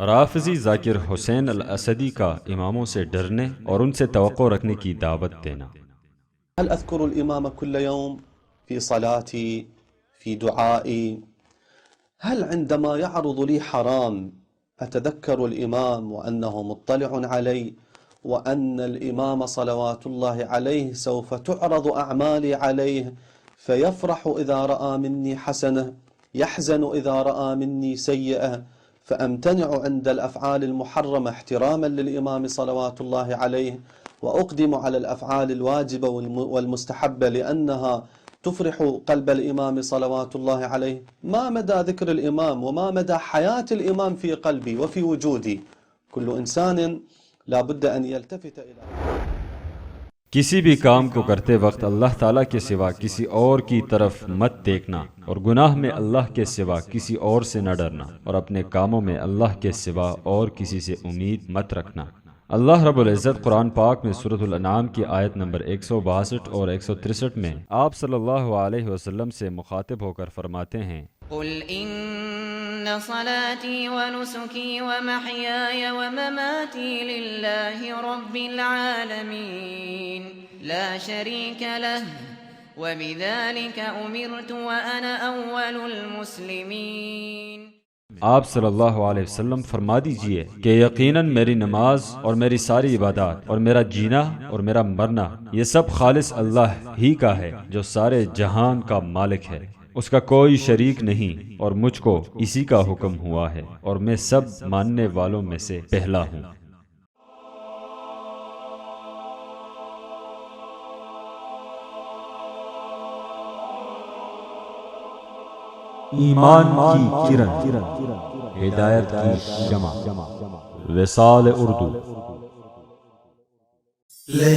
رافضی ذاکر حسین الاسدی کا اماموں سے ڈرنے اور ان سے توقع رکھنے کی دعوت دینا۔ هل أذكر الإمام كل يوم في صلاتي، في دعائي؟ هل عندما يعرض لي حرام أتذكر الإمام وأنه مطلع علي، وأن الإمام صلوات الله عليه سوف تعرض أعمالي عليه فيفرح إذا رأى مني حسنة، يحزن إذا رأى مني سيئة، فأمتنع عند الأفعال المحرمة احتراما للإمام صلوات الله عليه، وأقدم على الأفعال الواجبة والمستحبة لأنها تفرح قلب الإمام صلوات الله عليه؟ ما مدى ذكر الإمام وما مدى حياة الإمام في قلبي وفي وجودي؟ كل إنسان لا بد أن يلتفت إلى کسی بھی کام کو کرتے وقت اللہ تعالیٰ کے سوا کسی اور کی طرف مت دیکھنا، اور گناہ میں اللہ کے سوا کسی اور سے نہ ڈرنا، اور اپنے کاموں میں اللہ کے سوا اور کسی سے امید مت رکھنا۔ اللہ رب العزت قرآن پاک میں سورۃ الانعام کی آیت نمبر 162 اور 163 میں آپ صلی اللہ علیہ وسلم سے مخاطب ہو کر فرماتے ہیں، قل ان صلاتي ونسكي ومحياي ومماتي لله رب العالمين لا شريك له وبذلك أمرت وأنا أول المسلمين۔ آپ صلی اللہ علیہ وسلم فرما دیجئے کہ یقیناً میری نماز اور میری ساری عبادات اور میرا جینا اور میرا مرنا یہ سب خالص اللہ ہی کا ہے جو سارے جہان کا مالک ہے، اس کا کوئی شریک نہیں، اور مجھ کو اسی کا حکم ہوا ہے، اور میں سب ماننے والوں میں سے پہلا ہوں۔ ایمان کی کرن، ہدایت کی شمع، وصال اردو۔ لا